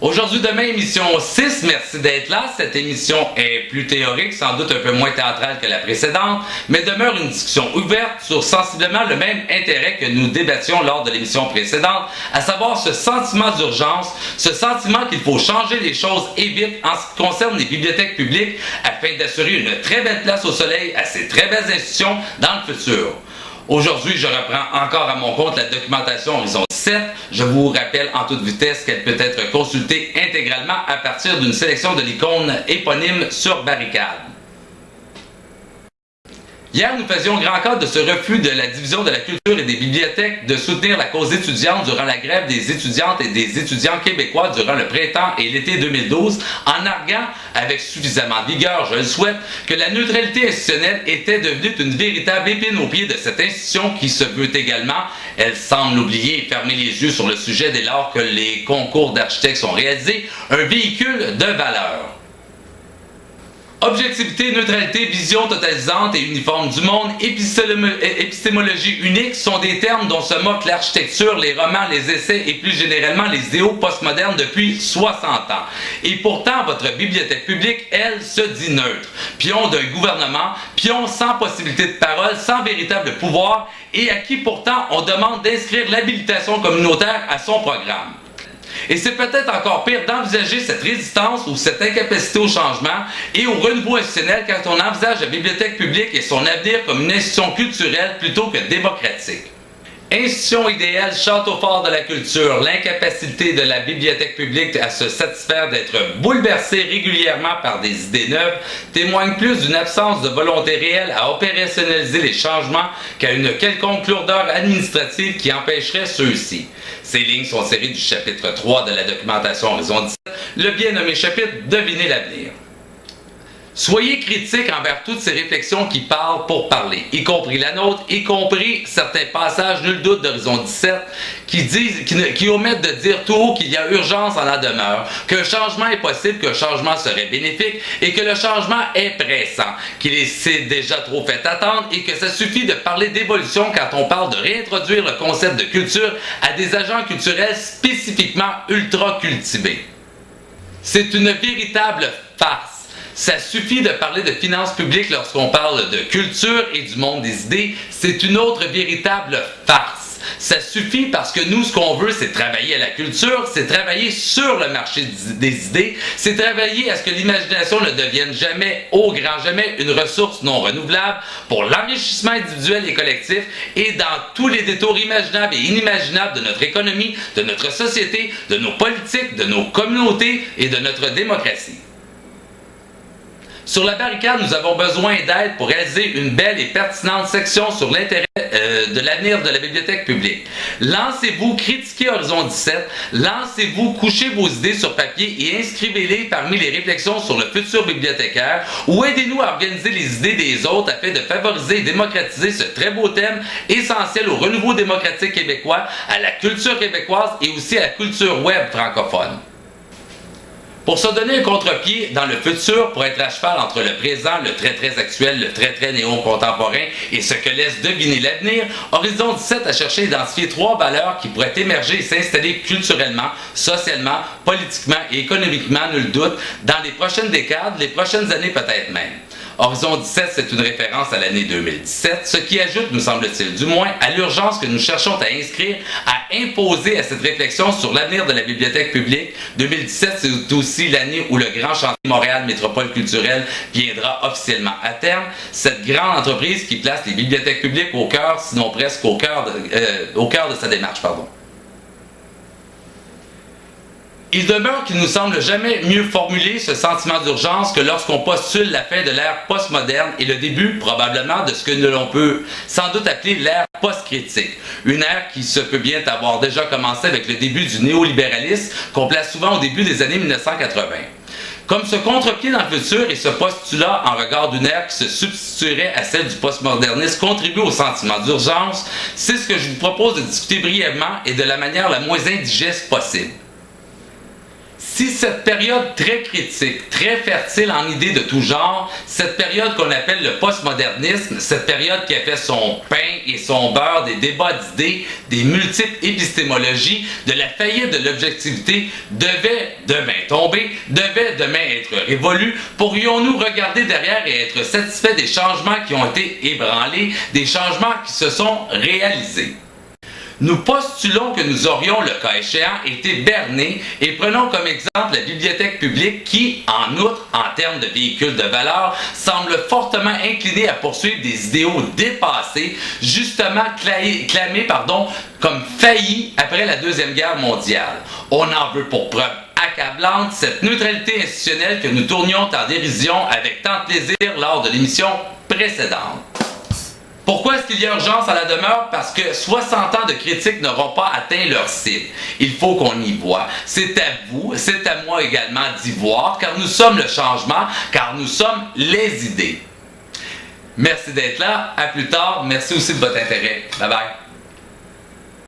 Aujourd'hui, demain, émission 6. Merci d'être là. Cette émission est plus théorique, sans doute un peu moins théâtrale que la précédente, mais demeure une discussion ouverte sur sensiblement le même intérêt que nous débattions lors de l'émission précédente, à savoir ce sentiment d'urgence, ce sentiment qu'il faut changer les choses et vite en ce qui concerne les bibliothèques publiques afin d'assurer une très belle place au soleil à ces très belles institutions dans le futur. Aujourd'hui, je reprends encore à mon compte la documentation Horizon 7. Je vous rappelle en toute vitesse qu'elle peut être consultée intégralement à partir d'une sélection de l'icône éponyme sur Barricade. Hier, nous faisions grand cas de ce refus de la Division de la culture et des bibliothèques de soutenir la cause étudiante durant la grève des étudiantes et des étudiants québécois durant le printemps et l'été 2012, en arguant avec suffisamment de vigueur, je le souhaite, que la neutralité institutionnelle était devenue une véritable épine au pied de cette institution qui se veut également, elle semble oublier et fermer les yeux sur le sujet dès lors que les concours d'architectes sont réalisés, un véhicule de valeur. Objectivité, neutralité, vision totalisante et uniforme du monde, épistémologie unique sont des termes dont se moquent l'architecture, les romans, les essais et plus généralement les idéaux postmodernes depuis 60 ans. Et pourtant, votre bibliothèque publique, elle, se dit neutre. Pion d'un gouvernement, pion sans possibilité de parole, sans véritable pouvoir et à qui pourtant on demande d'inscrire l'habilitation communautaire à son programme. Et c'est peut-être encore pire d'envisager cette résistance ou cette incapacité au changement et au renouveau institutionnel quand on envisage la bibliothèque publique et son avenir comme une institution culturelle plutôt que démocratique. Institution idéale, château fort de la culture, l'incapacité de la bibliothèque publique à se satisfaire d'être bouleversée régulièrement par des idées neuves témoigne plus d'une absence de volonté réelle à opérationnaliser les changements qu'à une quelconque lourdeur administrative qui empêcherait ceux-ci. Ces lignes sont tirées du chapitre 3 de la documentation Horizon 17, le bien nommé chapitre « Devinez l'avenir ». Soyez critiques envers toutes ces réflexions qui parlent pour parler, y compris la nôtre, y compris certains passages, nul doute d'Horizon 17, qui omettent de dire tout haut qu'il y a urgence en la demeure, qu'un changement est possible, qu'un changement serait bénéfique et que le changement est pressant, qu'il s'est déjà trop fait attendre et que ça suffit de parler d'évolution quand on parle de réintroduire le concept de culture à des agents culturels spécifiquement ultra cultivés. C'est une véritable farce. Ça suffit de parler de finances publiques lorsqu'on parle de culture et du monde des idées. C'est une autre véritable farce. Ça suffit parce que nous, ce qu'on veut, c'est travailler à la culture, c'est travailler sur le marché des idées, c'est travailler à ce que l'imagination ne devienne jamais, au grand jamais, une ressource non renouvelable pour l'enrichissement individuel et collectif et dans tous les détours imaginables et inimaginables de notre économie, de notre société, de nos politiques, de nos communautés et de notre démocratie. Sur la barricade, nous avons besoin d'aide pour réaliser une belle et pertinente section sur l'intérêt de l'avenir de la bibliothèque publique. Lancez-vous, critiquez Horizon 17, lancez-vous, couchez vos idées sur papier et inscrivez-les parmi les réflexions sur le futur bibliothécaire ou aidez-nous à organiser les idées des autres afin de favoriser et démocratiser ce très beau thème essentiel au renouveau démocratique québécois, à la culture québécoise et aussi à la culture web francophone. Pour se donner un contre-pied dans le futur, pour être à cheval entre le présent, le très actuel, le très néo-contemporain et ce que laisse deviner l'avenir, Horizon 17 a cherché à identifier 3 valeurs qui pourraient émerger et s'installer culturellement, socialement, politiquement et économiquement, nul doute, dans les prochaines décades, les prochaines années peut-être même. Horizon 17, c'est une référence à l'année 2017, ce qui ajoute, nous semble-t-il du moins, à l'urgence que nous cherchons à inscrire, à imposer à cette réflexion sur l'avenir de la bibliothèque publique. 2017, c'est aussi l'année où le grand chantier Montréal Métropole culturelle viendra officiellement à terme. Cette grande entreprise qui place les bibliothèques publiques au cœur, sinon presque au cœur de sa démarche. Il demeure qu'il nous semble jamais mieux formuler ce sentiment d'urgence que lorsqu'on postule la fin de l'ère postmoderne et le début, probablement, de ce que l'on peut sans doute appeler l'ère post-critique. Une ère qui se peut bien avoir déjà commencé avec le début du néolibéralisme qu'on place souvent au début des années 1980. Comme ce contre-pied dans le futur et ce postulat en regard d'une ère qui se substituerait à celle du postmodernisme contribue au sentiment d'urgence, c'est ce que je vous propose de discuter brièvement et de la manière la moins indigeste possible. Si cette période très critique, très fertile en idées de tout genre, cette période qu'on appelle le postmodernisme, cette période qui a fait son pain et son beurre des débats d'idées, des multiples épistémologies, de la faillite de l'objectivité, devait demain tomber, devait demain être révolue, pourrions-nous regarder derrière et être satisfaits des changements qui ont été ébranlés, des changements qui se sont réalisés? Nous postulons que nous aurions, le cas échéant, été bernés et prenons comme exemple la bibliothèque publique qui, en outre, en termes de véhicule de valeur, semble fortement inclinée à poursuivre des idéaux dépassés, justement clamés comme faillis après la Deuxième Guerre mondiale. On en veut pour preuve accablante cette neutralité institutionnelle que nous tournions en dérision avec tant de plaisir lors de l'émission précédente. Pourquoi est-ce qu'il y a urgence à la demeure? Parce que 60 ans de critiques n'auront pas atteint leur cible. Il faut qu'on y voie. C'est à vous, c'est à moi également d'y voir, car nous sommes le changement, car nous sommes les idées. Merci d'être là. À plus tard. Merci aussi de votre intérêt. Bye bye.